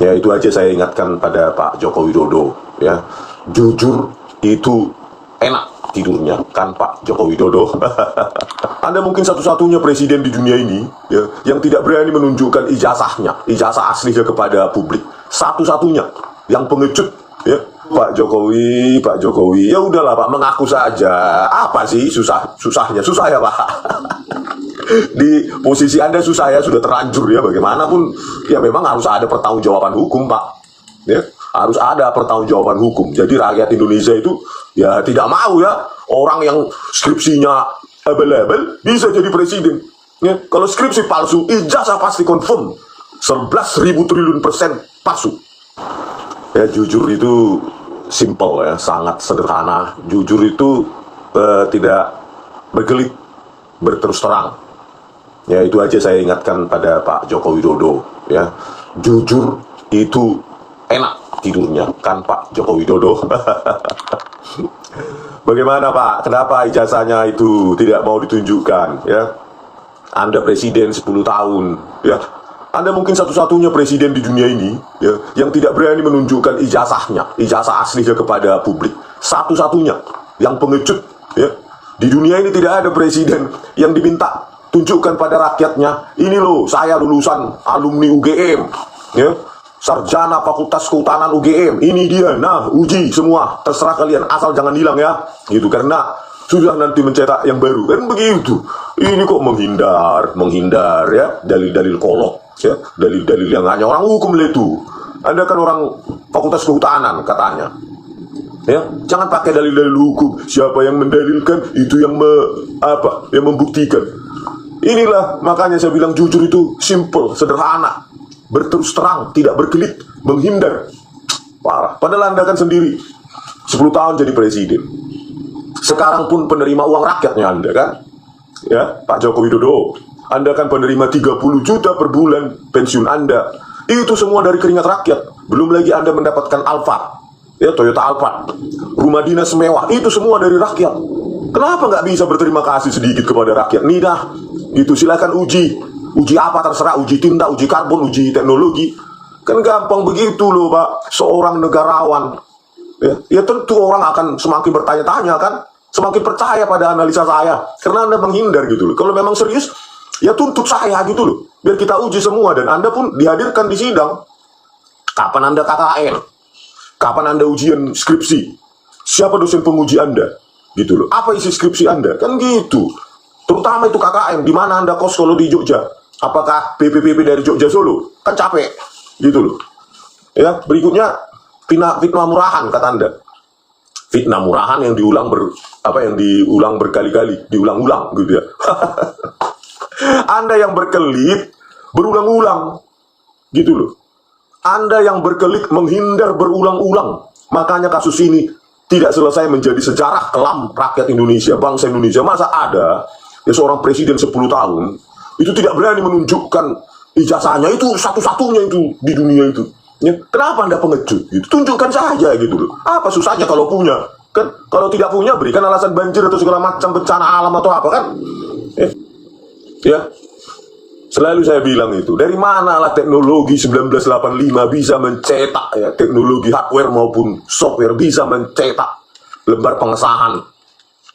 Ya, itu aja saya ingatkan pada Pak Joko Widodo, ya. Jujur itu enak tidurnya, kan Pak Joko Widodo. Anda mungkin satu-satunya presiden di dunia ini, ya, yang tidak berani menunjukkan ijazahnya, ijazah aslinya kepada publik. Satu-satunya yang pengecut, ya. Pak Jokowi, ya udahlah Pak, mengaku saja. Apa sih susahnya? Susah ya Pak. Di posisi Anda susah ya, sudah terlanjur ya, bagaimanapun ya memang harus ada pertanggungjawaban hukum Pak, ya harus ada pertanggungjawaban hukum. Jadi rakyat Indonesia itu ya tidak mau ya orang yang skripsinya abal-abal bisa jadi presiden, ya. Kalau skripsi palsu, ijazah pasti confirm 11.000 triliun % palsu. Ya jujur itu simple ya, sangat sederhana. Jujur itu tidak berkelit, berterus terang. Ya itu aja saya ingatkan pada Pak Joko Widodo, ya. Jujur itu enak tidurnya, kan Pak Joko Widodo. Bagaimana Pak? Kenapa ijazahnya itu tidak mau ditunjukkan, ya? Anda presiden 10 tahun, ya. Anda mungkin satu-satunya presiden di dunia ini, ya, yang tidak berani menunjukkan ijazahnya, ijazah aslinya kepada publik. Satu-satunya yang pengecut, ya. Di dunia ini tidak ada presiden yang diminta tunjukkan pada rakyatnya, ini loh saya lulusan alumni UGM, ya, sarjana Fakultas Kehutanan UGM, ini dia, nah uji semua, terserah kalian asal jangan hilang ya, gitu, karena sudah nanti mencetak yang baru, kan begitu. Ini kok menghindar ya, dalil-dalil kolok, ya, dalil-dalil yang hanya orang hukum itu. Anda kan orang Fakultas Kehutanan katanya. Ya, jangan pakai dalil-dalil hukum. Siapa yang mendalilkan itu yang yang membuktikan. Inilah makanya saya bilang jujur itu simple, sederhana, berterus terang, tidak berkelit, menghindar. Parah. Padahal Anda kan sendiri 10 tahun jadi presiden. Sekarang pun penerima uang rakyatnya Anda kan, ya Pak Joko Widodo. Anda kan penerima 30 juta per bulan pensiun Anda. Itu semua dari keringat rakyat. Belum lagi Anda mendapatkan Alphard, ya Toyota Alphard, rumah dinas mewah, itu semua dari rakyat. Kenapa nggak bisa berterima kasih sedikit kepada rakyat? Nih dah, gitu silakan uji apa terserah, uji tinta, uji karbon, uji teknologi. Kan gampang begitu loh Pak, seorang negarawan. Ya tentu orang akan semakin bertanya-tanya kan, semakin percaya pada analisa saya, karena Anda menghindar gitu loh. Kalau memang serius, ya tuntut saya gitu loh, biar kita uji semua dan Anda pun dihadirkan di sidang. Kapan Anda KKN? Kapan Anda ujian skripsi? Siapa dosen penguji Anda? Gitu loh. Apa isi skripsi Anda? Kan gitu. Terutama itu KKN. Di mana Anda kos kalau di Jogja? Apakah PP dari Jogja Solo? Kan capek. Gitu loh. Ya, berikutnya fitnah murahan kata Anda. Fitnah murahan yang diulang berkali-kali, diulang-ulang gitu ya. Anda yang berkelit berulang-ulang. Gitu loh. Anda yang berkelit menghindar berulang-ulang. Makanya kasus ini tidak selesai menjadi sejarah kelam rakyat Indonesia, bangsa Indonesia. Masa ada ya seorang presiden 10 tahun itu tidak berani menunjukkan ijazahnya, itu satu-satunya itu di dunia itu. Ya, kenapa Anda pengecut? Gitu. Tunjukkan saja gitu loh. Apa susahnya kalau punya? Kan kalau tidak punya berikan alasan banjir atau segala macam bencana alam atau apa kan? Ya. Selalu saya bilang itu, dari manalah teknologi 1985 bisa mencetak ya, teknologi hardware maupun software bisa mencetak lembar pengesahan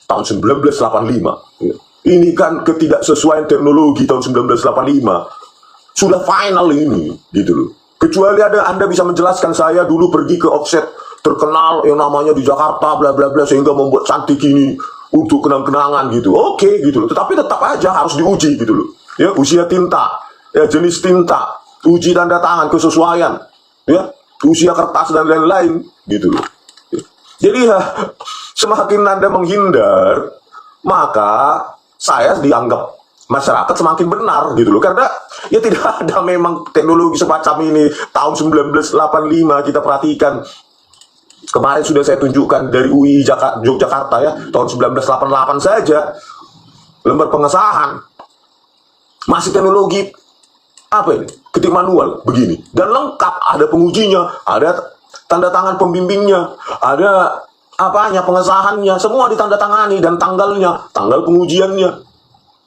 tahun 1985. Ya. Ini kan ketidaksesuaian teknologi tahun 1985 sudah final ini, gitu loh. Kecuali Anda bisa menjelaskan saya dulu pergi ke offset terkenal yang namanya di Jakarta, bla bla bla, sehingga membuat cantik ini untuk kenang-kenangan gitu. Oke, gitu loh. Tetapi tetap aja harus diuji gitu loh. Ya, usia tinta, ya jenis tinta, uji tanda tangan, kesesuaian, ya, usia kertas dan lain-lain, gitu loh. Jadi ya, semakin Anda menghindar, maka saya dianggap masyarakat semakin benar, gitu loh. Karena ya tidak ada memang teknologi semacam ini tahun 1985 kita perhatikan. Kemarin sudah saya tunjukkan dari UI Yogyakarta ya, tahun 1988 saja lembar pengesahan. Masih teknologi apa ini? Ketik manual begini dan lengkap, ada pengujinya, ada tanda tangan pembimbingnya, ada apanya pengesahannya, semua ditandatangani dan tanggalnya, tanggal pengujiannya,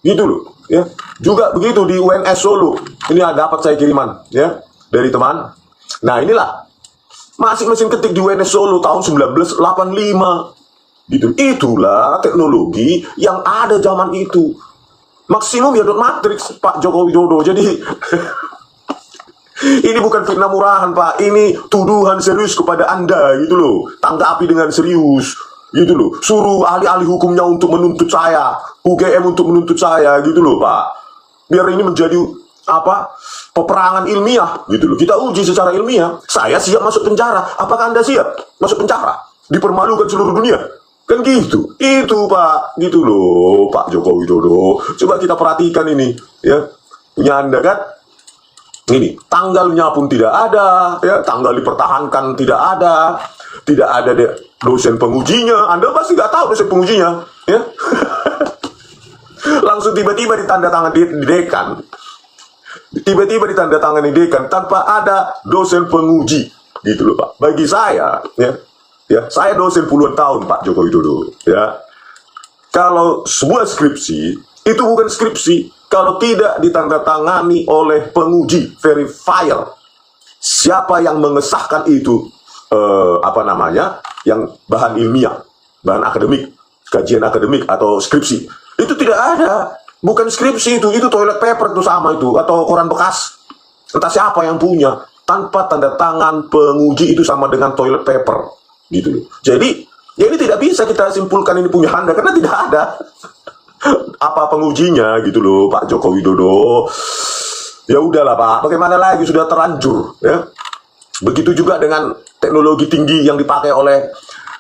gitu loh. Ya, juga begitu di UNS Solo. Ini dapat saya kiriman ya dari teman. Nah inilah masih mesin ketik di UNS Solo tahun 1985. Gitu. Itulah teknologi yang ada zaman itu. Maksimum ya dot matrix Pak Joko Widodo. Jadi ini bukan fitnah murahan Pak, ini tuduhan serius kepada Anda gitu loh. Tanggapi dengan serius gitu loh. Suruh ahli-ahli hukumnya untuk menuntut saya, UGM untuk menuntut saya gitu loh Pak. Biar ini menjadi apa? Peperangan ilmiah gitu loh. Kita uji secara ilmiah. Saya siap masuk penjara. Apakah Anda siap masuk penjara? Dipermalukan seluruh dunia. Kan gitu. Itu Pak, gitu loh Pak Joko Widodo. Coba kita perhatikan ini ya. Punya Anda kan? Ini tanggalnya pun tidak ada, ya, tanggal dipertahankan tidak ada dosen pengujinya. Anda pasti nggak tahu dosen pengujinya, ya. Langsung tiba-tiba ditandatangan di dekan, tiba-tiba ditandatangan di dekan tanpa ada dosen penguji, gitu loh Pak. Bagi saya, ya, saya dosen puluhan tahun Pak Joko Widodo, ya. Kalau sebuah skripsi itu bukan skripsi kalau tidak ditandatangani oleh penguji, verifier. Siapa yang mengesahkan itu, yang bahan ilmiah, bahan akademik, kajian akademik atau skripsi. Itu tidak ada. Bukan skripsi itu toilet paper itu sama itu, atau koran bekas. Entah siapa yang punya. Tanpa tanda tangan penguji itu sama dengan toilet paper. Gitu loh. Jadi, ya ini tidak bisa kita simpulkan ini punya Anda, karena tidak ada. Apa pengujinya gitu loh Pak Joko Widodo. Ya udahlah Pak, bagaimana lagi, sudah terlanjur ya. Begitu juga dengan teknologi tinggi yang dipakai oleh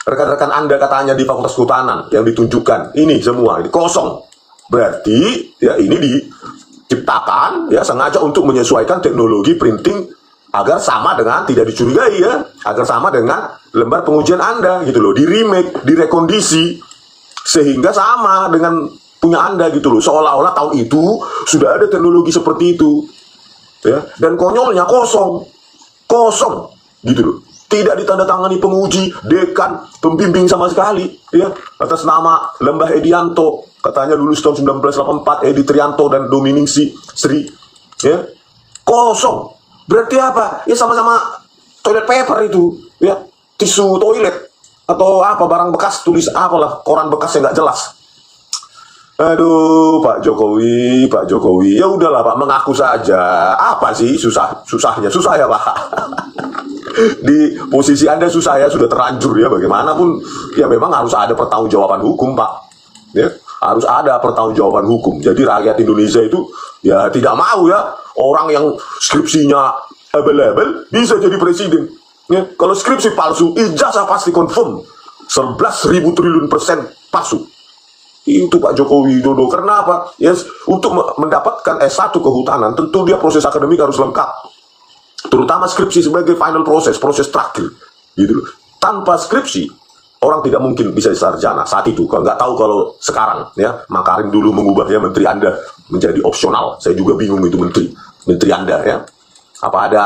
rekan-rekan Anda katanya di Fakultas Kehutanan yang ditunjukkan. Ini semua ini kosong. Berarti ya ini diciptakan ya sengaja untuk menyesuaikan teknologi printing agar sama dengan, tidak dicurigai ya, agar sama dengan lembar pengujian Anda gitu loh. Di remake, direkondisi sehingga sama dengan punya Anda gitu loh, seolah-olah tahun itu sudah ada teknologi seperti itu ya. Dan konyolnya kosong gitu loh, tidak ditandatangani penguji, dekan, pembimbing sama sekali ya, atas nama Lembah Edianto, katanya lulus tahun 1984, Edi Trianto dan Dominingsi Sri ya. Kosong, berarti apa ya, sama-sama toilet paper itu ya, tisu toilet atau apa, barang bekas, tulis apalah, koran bekas yang nggak jelas. Aduh, Pak Jokowi, ya udahlah Pak, mengaku saja. Apa sih susahnya? Susah ya Pak. Di posisi Anda susah ya, sudah terlanjur ya. Bagaimanapun, ya memang harus ada pertanggungjawaban hukum Pak. Ya, harus ada pertanggungjawaban hukum. Jadi rakyat Indonesia itu ya tidak mau ya orang yang skripsinya abal-abal bisa jadi presiden. Ya, kalau skripsi palsu, ijazah pasti confirm 11.000 triliun % palsu. Itu Pak Joko Widodo. Kenapa? Yes, untuk mendapatkan S1 kehutanan, tentu dia proses akademik harus lengkap. Terutama skripsi sebagai final proses terakhir. Gitu loh. Tanpa skripsi, orang tidak mungkin bisa sarjana saat itu. Nggak tahu kalau sekarang ya. Makarim dulu mengubahnya menteri Anda menjadi opsional. Saya juga bingung itu menteri Anda ya. Apa ada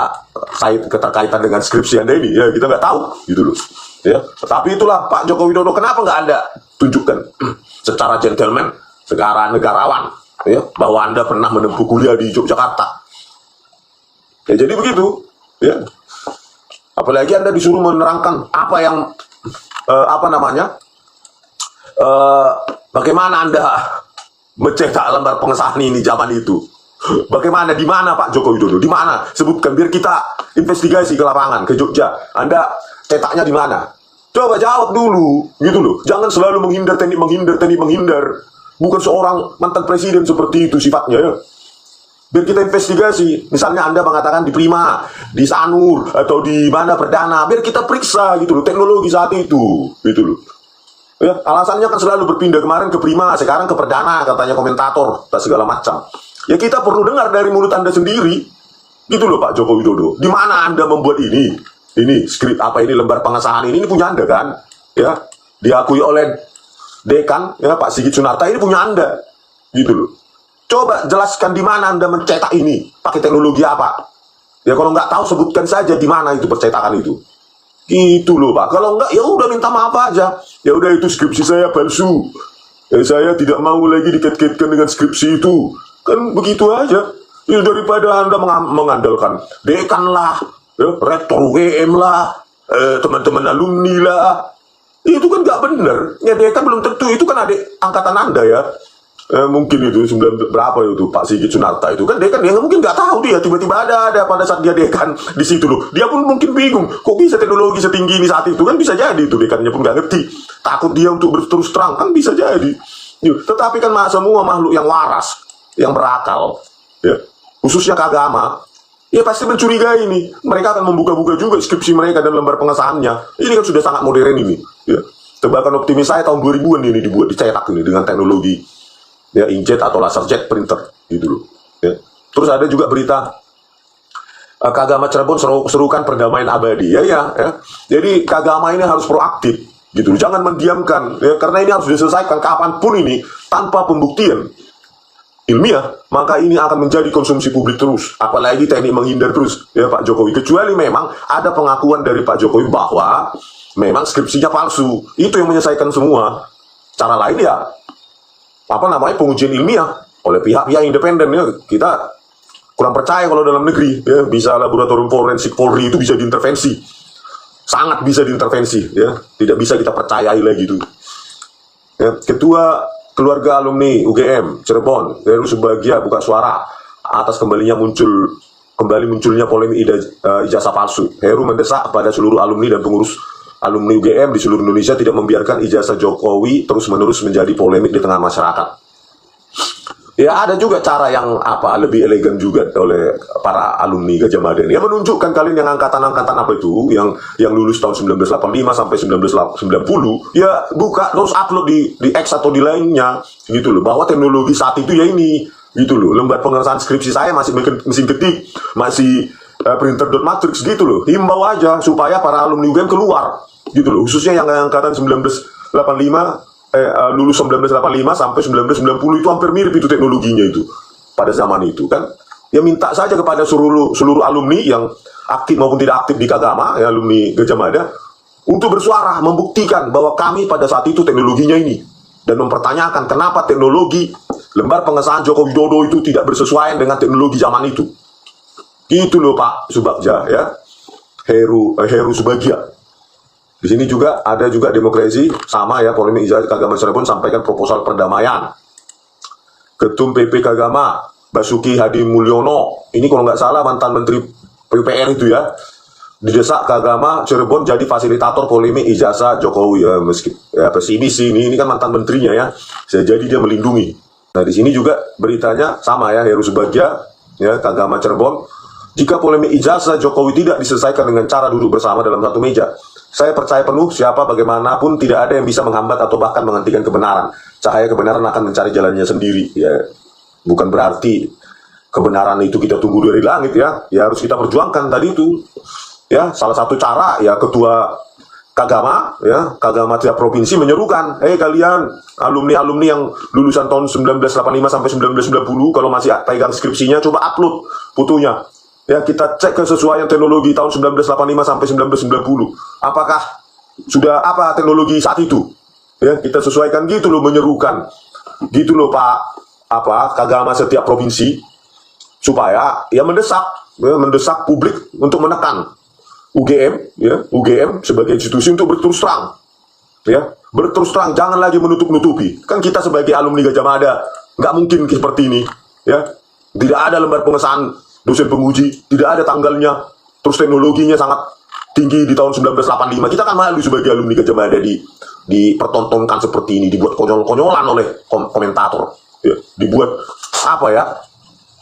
keterkaitan dengan skripsi Anda ini? Ya kita nggak tahu gitu loh. Ya, tapi itulah Pak Joko Widodo, kenapa nggak Anda tunjukkan secara gentleman, secara negarawan, ya, bahwa Anda pernah menempuh kuliah di Yogyakarta? Ya jadi begitu, ya. Apalagi Anda disuruh menerangkan apa yang bagaimana Anda mencetak lembar pengesahan ini zaman itu. Bagaimana, di mana Pak Joko Widodo? Di mana? Sebutkan biar kita investigasi ke lapangan, ke Jogja. Anda cetaknya di mana? Coba jawab dulu, gitu loh. Jangan selalu menghindar. Bukan seorang mantan presiden seperti itu sifatnya ya. Biar kita investigasi. Misalnya Anda mengatakan di Prima, di Sanur, atau di mana Perdana, biar kita periksa gitu loh teknologi saat itu, gitu loh. Ya, alasannya kan selalu berpindah, kemarin ke Prima, sekarang ke Perdana, katanya komentator, tak segala macam. Ya kita perlu dengar dari mulut Anda sendiri, gitu loh Pak Joko Widodo. Di mana Anda membuat ini? Ini skrip apa ini, lembar pengesahan ini punya Anda kan? Ya, diakui oleh dekan ya Pak Sigit Sunarta, ini punya Anda. Gitu loh. Coba jelaskan di mana Anda mencetak ini, pakai teknologi apa? Ya kalau nggak tahu sebutkan saja di mana itu percetakan itu. Gitu loh Pak. Kalau nggak ya udah minta maaf aja. Ya udah itu skripsi saya palsu. Ya, saya tidak mau lagi dikait-kaitkan dengan skripsi itu. Kan begitu aja. Ya daripada Anda mengandalkan dekan lah, ya, rektor UGM lah, teman-teman alumni lah. Itu kan nggak bener. Nyediakan belum tentu, itu kan adik angkatan Anda ya. Mungkin itu 9 berapa itu Pak Sigit Sunarta itu kan dia kan mungkin nggak tahu dia tiba-tiba ada pada saat dia dekan di situ loh. Dia pun mungkin bingung kok bisa teknologi setinggi ini saat itu, kan bisa jadi itu dekannya pun nggak ngerti, takut dia untuk berterus terang, kan bisa jadi. Tetapi kan semua makhluk yang waras, yang berakal, ya, khususnya keagama, ya pasti mencurigai ini. Mereka akan membuka-buka juga skripsi mereka dan lembar pengesahannya. Ini kan sudah sangat modern ini, ya. Tebakan optimis saya tahun 2000-an ini dibuat, dicetak ini dengan teknologi ya inkjet atau laserjet printer gitu loh, ya. Terus ada juga berita keagama Cirebon serukan perdamaian abadi, ya. Jadi keagama ini harus proaktif gitu, jangan mendiamkan, ya, karena ini harus diselesaikan kapanpun ini tanpa pembuktian ilmiah, maka ini akan menjadi konsumsi publik terus, apalagi teknik menghindar terus ya Pak Jokowi, kecuali memang ada pengakuan dari Pak Jokowi bahwa memang skripsinya palsu, itu yang menyelesaikan semua. Cara lain ya pengujian ilmiah oleh pihak-pihak independen, ya. Kita kurang percaya kalau dalam negeri ya bisa laboratorium forensik Polri itu bisa diintervensi, sangat bisa diintervensi, ya, tidak bisa kita percayai lagi itu, ya. Ketua keluarga alumni UGM Cirebon Heru Subagia buka suara atas kembali munculnya polemik ijazah palsu. Heru mendesak kepada seluruh alumni dan pengurus alumni UGM di seluruh Indonesia tidak membiarkan ijazah Jokowi terus-menerus menjadi polemik di tengah masyarakat. Ya ada juga cara yang lebih elegan juga oleh para alumni Gajah Mada ini. Ya menunjukkan kalian yang angkatan-angkatan yang lulus tahun 1985 sampai 1990, ya buka terus upload di X atau di lainnya gitu loh, bahwa teknologi saat itu ya ini gitu loh. Lembar pengesahan skripsi saya masih mesin ketik, masih printer.matrix gitu loh. Himbau aja supaya para alumni UGM keluar gitu loh, khususnya yang angkatan 1985 lulus 1985 sampai 1990 itu hampir mirip itu teknologinya itu pada zaman itu kan. Ya minta saja kepada seluruh alumni yang aktif maupun tidak aktif di keagama, ya, alumni Gajah Mada, untuk bersuara membuktikan bahwa kami pada saat itu teknologinya ini, dan mempertanyakan kenapa teknologi lembar pengesahan Joko Widodo itu tidak bersesuaian dengan teknologi zaman itu. Gitu loh Pak Subagja, ya. Heru Subagia. Di sini juga ada demokrasi sama ya, polemik ijazah keagamaan Cirebon sampaikan proposal perdamaian. Ketum PP Keagama Basuki Hadi Mulyono, ini kalau nggak salah mantan Menteri PUPR itu ya, didesak keagama Cirebon jadi fasilitator polemik ijazah Jokowi, ya. Meski ya pesimis sih, ini kan mantan menterinya ya, bisa jadi dia melindungi. Nah di sini juga beritanya sama ya, Heru Subagia ya, Keagama Cirebon, jika polemik ijazah Jokowi tidak diselesaikan dengan cara duduk bersama dalam satu meja, saya percaya penuh siapa bagaimanapun tidak ada yang bisa menghambat atau bahkan menghentikan kebenaran. Cahaya kebenaran akan mencari jalannya sendiri. Ya, bukan berarti kebenaran itu kita tunggu dari langit ya. Ya harus kita perjuangkan tadi itu. Ya, salah satu cara ya ketua Keagama ya, Keagama tiap provinsi menyerukan, kalian alumni-alumni yang lulusan tahun 1985 sampai 1990 kalau masih pegang skripsinya coba upload fotonya. Ya, kita cek kesesuaian teknologi tahun 1985 sampai 1990. Apakah sudah teknologi saat itu? Ya, kita sesuaikan gitu loh, menyerukan. Gitu loh Pak Keagama setiap provinsi supaya ya mendesak publik untuk menekan UGM sebagai institusi untuk berterus terang. Ya, berterus terang, jangan lagi menutup-nutupi. Kan kita sebagai alumni Gajah Mada nggak mungkin seperti ini, ya. Tidak ada lembar pengesahan dosen penguji, tidak ada tanggalnya, terus teknologinya sangat tinggi di tahun 1985. Kita kan malu sebagai alumni Gajah Mada dipertontonkan seperti ini, dibuat konyol-konyolan oleh komentator, ya. Dibuat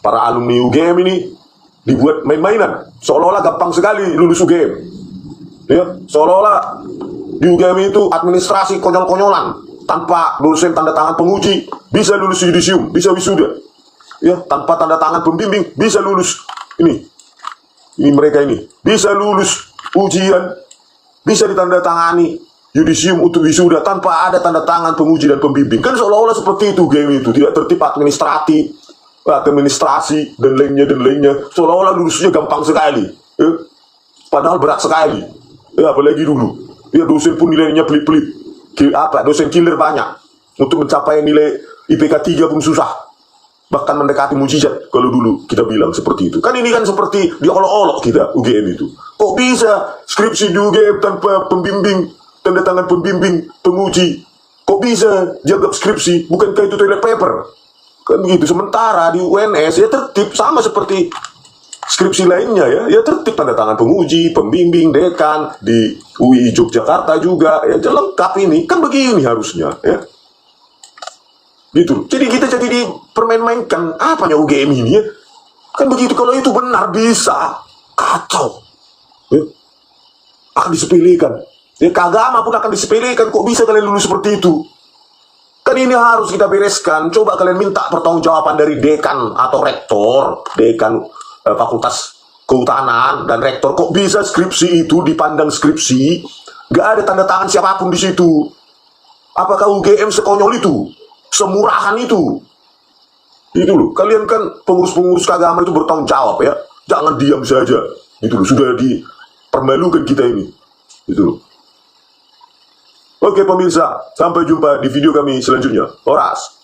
para alumni UGM ini dibuat main-mainan, seolah-olah gampang sekali lulus UGM, ya. Seolah-olah di UGM itu administrasi konyol-konyolan, tanpa dosen tanda tangan penguji bisa lulus yudisium, bisa wisuda. Ya, tanpa tanda tangan pembimbing bisa lulus. Ini mereka ini bisa lulus ujian, bisa ditandatangani yudisium untuk wisuda tanpa ada tanda tangan penguji dan pembimbing. Kan seolah-olah seperti itu game itu, tidak tertib administrasi dan lainnya. Seolah-olah lulusnya gampang sekali, ya. Padahal berat sekali. Ya, apalagi dulu. Ya, dosen pun nilainya pelit-pelit. Dosen killer banyak. Untuk mencapai nilai IPK 3 pun susah. bahkan mendekati mujizat kalau dulu kita bilang seperti itu. Kan ini kan seperti diolok-olok kita UGM itu. Kok bisa skripsi di UGM tanpa pembimbing, tanda tangan pembimbing, penguji? Kok bisa dianggap skripsi? Bukankah itu toilet paper? Kan begitu. Sementara di UNS ya tertib sama seperti skripsi lainnya ya. Ya tertib, tanda tangan penguji, pembimbing, dekan, di UI Yogyakarta juga. Ya lengkap ini. Kan begini harusnya ya. Gitu. Jadi kita jadi dipermain-mainkan. Apanya UGM ini ya? Kan begitu. Kalau itu benar bisa. Kacau. Ya. Akan disepelekan. Ya, keagama pun akan disepelekan. Kok bisa kalian lulus seperti itu? Kan ini harus kita bereskan. Coba kalian minta pertanggungjawaban dari dekan atau rektor, dekan fakultas kehutanan dan rektor. Kok bisa skripsi itu dipandang skripsi? Gak ada tanda tangan siapapun di situ. Apakah UGM sekonyol itu? Semurahan itu? Itu loh. Kalian kan pengurus-pengurus keagama itu bertanggung jawab ya. Jangan diam saja. Itu loh. Sudah dipermalukan kita ini. Itu loh. Oke pemirsa, sampai jumpa di video kami selanjutnya. Horas.